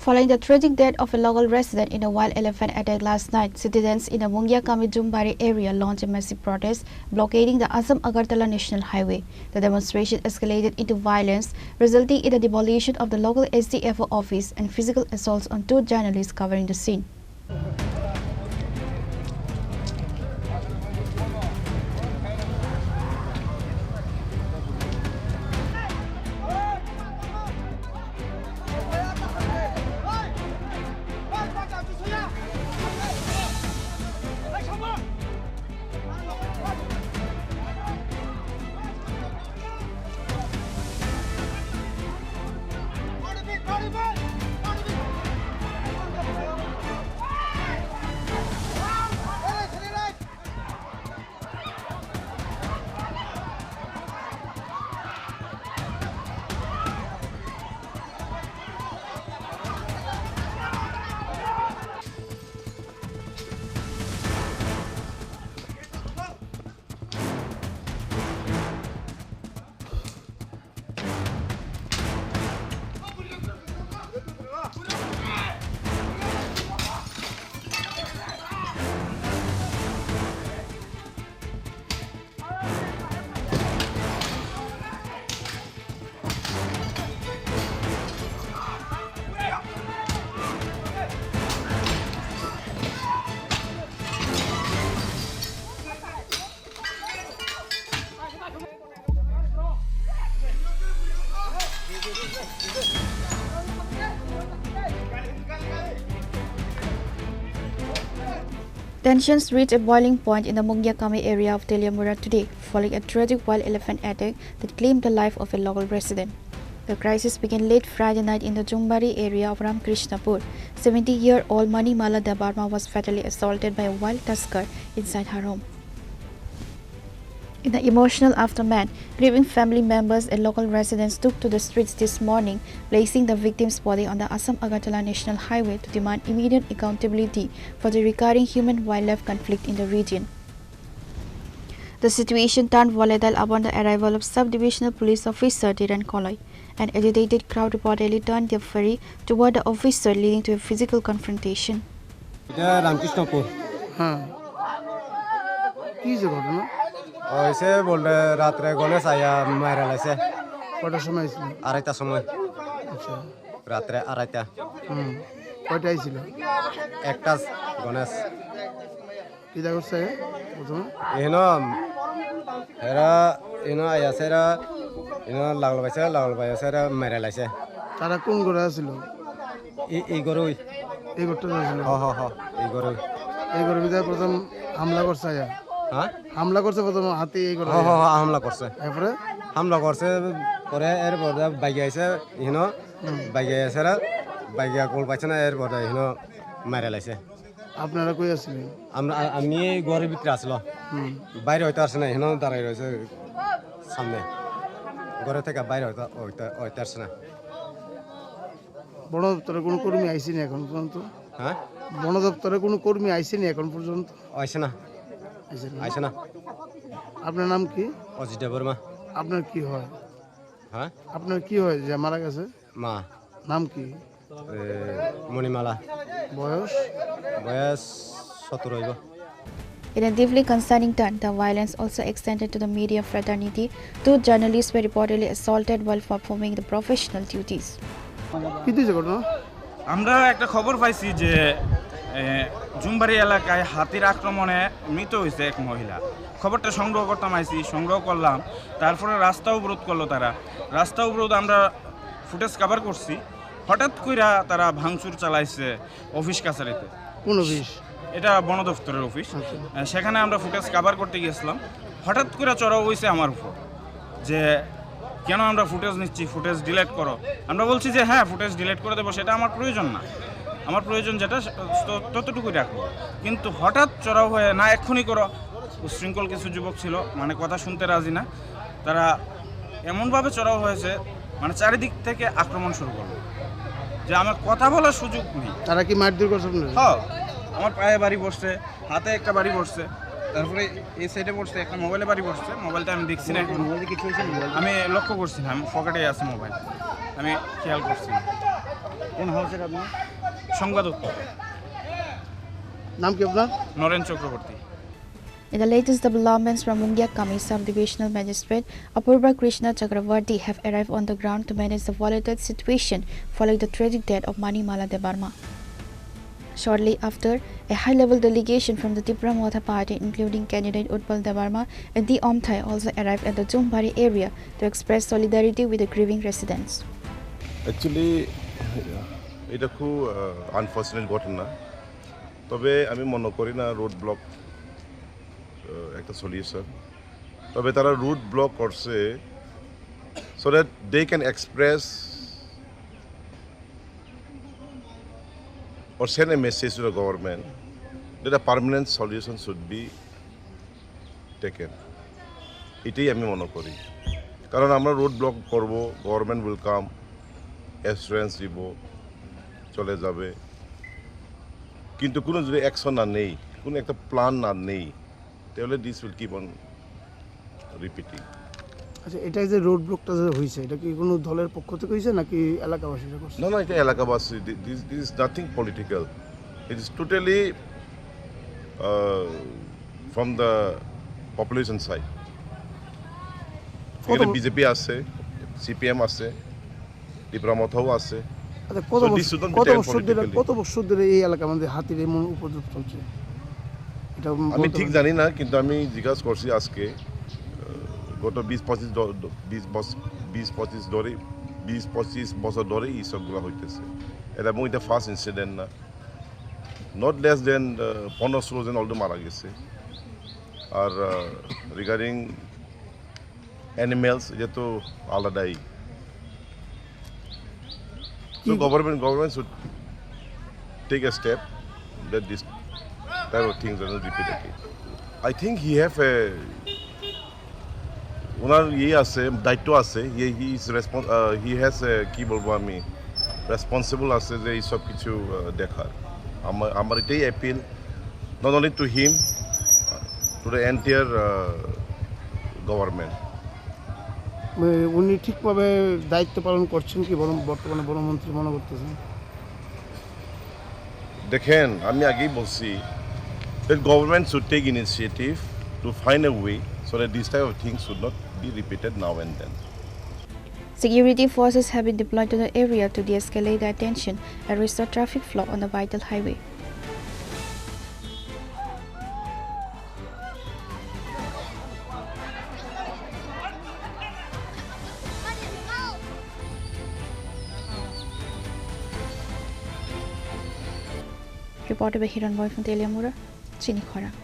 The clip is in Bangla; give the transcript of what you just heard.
Following the tragic death of a local resident in a wild elephant attack last night, citizens in the Mungiakami Jumbari area launched a massive protest, blockading the Assam-Agartala National Highway. The demonstration escalated into violence, resulting in the demolition of the local SDFO office and physical assaults on 2 journalists covering the scene. Tensions reached a boiling point in the Mungiakami area of Tripura today, following a tragic wild elephant attack that claimed the life of a local resident. The crisis began late Friday night in the Jumbari area of Ramkrishnapur. 70-year-old Manimala Dabarma was fatally assaulted by a wild tusker inside her home. In the emotional aftermath, grieving family members and local residents took to the streets this morning, placing the victim's body on the Assam-Agartala National Highway to demand immediate accountability for the recurring human-wildlife conflict in the region. The situation turned volatile upon the arrival of Sub-Divisional Police Officer Dhiran Koloi. An agitated crowd reportedly turned their fury toward the officer, leading to a physical confrontation. ऐसे बोल रहे रात रे गणेश आया मारा लाइसे কটার সময় ছিল? আড়াইটা সময় আচ্ছা রাত্রে আড়াইটা কয়টায় ছিল? একটা গণেশ কিটা করছে প্রথমে? এনো এরা এনো আয়া সেরা এনো লাগল পাইছে এরা মারা লাইছে তারা কোন ঘরে ছিল? এই গরুই এই ঘরটা ছিল? হ এই গরুই এই ঘরের ভিতরে প্রথম হামলা করছে আয়া? হ্যাঁ হামলা করছে প্রথম হাতি এই ঘরে? হ হামলা করছে। এরপরে হামলা করছে পরে এর পরে বাইকে আইছে ইনো বাইকে আইছে বাইকে কোল পাইছে না এর পরে ইনো মারা লাইছে। আপনারা কই আছিলেন? আমি ঘরের ভিতরে আসলো বাইরে হইতে আসছে না এখানে দাঁড়াই রয়েছে সামনে ঘরে থেকে বাইরে হইতে আসছে না। বন দপ্তরে কোনো কর্মী আইসেনি এখন পর্যন্ত? হ্যাঁ বন দপ্তরে কোনো কর্মী আইসেনি এখন পর্যন্ত? আইসে না। আপনার নাম কি? অজিত বর্মা। আপনার কি হয়? হ্যাঁ আপনার কি হয় যে মারা গেছে? মা। নাম কি? মণিমালা। বয়স? 17 হইব। In a deeply concerning turn, the violence also extended to the media fraternity. 2 journalists were reportedly assaulted while performing the professional duties. কি দিছে ঘটনা? আমরা একটা খবর পাইছি যে জুমবাড়ি এলাকায় হাতির আক্রমণে মৃত হয়েছে এক মহিলা। খবরটা সংগ্রহ করলাম, তারপরে রাস্তা অবরোধ করলো তারা। রাস্তা অবরোধ আমরা ফুটেজ কভার করছি। হঠাৎ কইরা তারা ভাঙচুর চালাইছে অফিস কাছারিতে। কোন অফিস? এটা বন দপ্তরের অফিস। সেখানে আমরা ফুটেজ কভার করতে গিয়েছিলাম। হঠাৎ করে চড়াও হয়েছে আমার উপর যে কেন আমরা ফুটেজ নিচ্ছি, ফুটেজ ডিলিট করো। আমরা বলছি যে হ্যাঁ ফুটেজ ডিলিট করে দেবো, সেটা আমার প্রয়োজন না, আমার প্রয়োজন যেটা ততটুকুই রাখবো। কিন্তু হঠাৎ চড়াও হয়ে না এক্ষুনি করো, উশৃঙ্খল কিছু যুবক ছিল, মানে কথা শুনতে রাজি না, তারা এমনভাবে চড়াও হয়েছে মানে চারিদিক থেকে আক্রমণ শুরু করলো যে আমার কথা বলার সুযোগ নেই। তারা কি মারধর করছে? হ্যাঁ, আমার পায়ে বাড়ি বসছে, হাতে একটা বাড়ি বসছে, তারপরে এই সাইডে পড়ছে, একটা মোবাইলে বাড়ি পড়ছে। মোবাইলটা আমি দেখছি না, আমি লক্ষ্য করছি না, আমি পকেটে আছে মোবাইল, আমি খেয়াল করছি না। কোন হাউসের আপনি? সংবাদ উত্তর নাম কি আপনার? Naren Chakraborty. In the latest developments from Mungiakami Sub-Divisional Magistrate, Apurva Krishna Chakravarti have arrived on the ground to manage the volatile situation following the tragic death of Manimala Debarma. Shortly after, a high-level delegation from the Tripura party, including candidate Utpal Debarma and the Omthai, also arrived at the Jumbari area to express solidarity with the grieving residents. Actually এটা খুব আনফর্চুনেট ঘটনা, তবে আমি মনে করি না রোড ব্লক একটা সলিউশন। তবে তারা রুট ব্লক করছে so that they can express or send a message to the government that a permanent solution should be taken. এটাই আমি মনে করি, কারণ আমরা রোড ব্লক করব, গভর্নমেন্ট উইল কাম, অ্যাসুরেন্স দিব, চলে যাবে, কিন্তু কোনো যদি অ্যাকশন না নেই, কোনো একটা প্ল্যান না নেই, তাহলে this will keep on repeating. আচ্ছা, এটা যে রোড ব্লকটা যে হয়েছে, এটা কি কোনো দলের পক্ষ থেকে হয়েছে নাকি এলাকাবাসীরা করছে? না, এটা এলাকাবাসী, this is nothing political, it is totally from the population side. এখানে বিজেপি আছে, সিপিএম আছে, ত্রিপুরা মথাও আছে। আচ্ছা, কত বছর ধরে এই এলাকার মধ্যে হাতির এমন উপদ্রব চলছে? এটা আমি ঠিক জানি না, কিন্তু আমি জিজ্ঞাসা করছি আজকে, গত 20-25 বছর ধরে এই সবগুলো হইতেছে। এটা এবং এটা ফার্স্ট ইনসিডেন্ট না, নট লেস দেন 15-16 জন অলরেডি মারা গেছে। আর রিগার্ডিং অ্যানিমেলস, এটা তো আলাদাই। So government should take a step that this type of things are not repeated. I think he have a ওনার আছে, দায়িত্ব আছে, হি হ্যাজ কি বলবো আমি, রেসপন্সিবল আছে যে এই সব কিছু দেখার। আমার এটাই appeal, not only to him, to the entire government. উনি ঠিকভাবে দায়িত্ব পালন করছেন কি বর্তমানে বনমন্ত্রী মনে করতেছেন? দেখেন, আমি আগেই বলছি that government should take initiative to find a way so that these type of things should not be repeated now and then. Security forces have been deployed to the area to de-escalate the tension and restore traffic flow on the vital highway. Reported by Hiranboy from Teliamura, Chini, Khorang.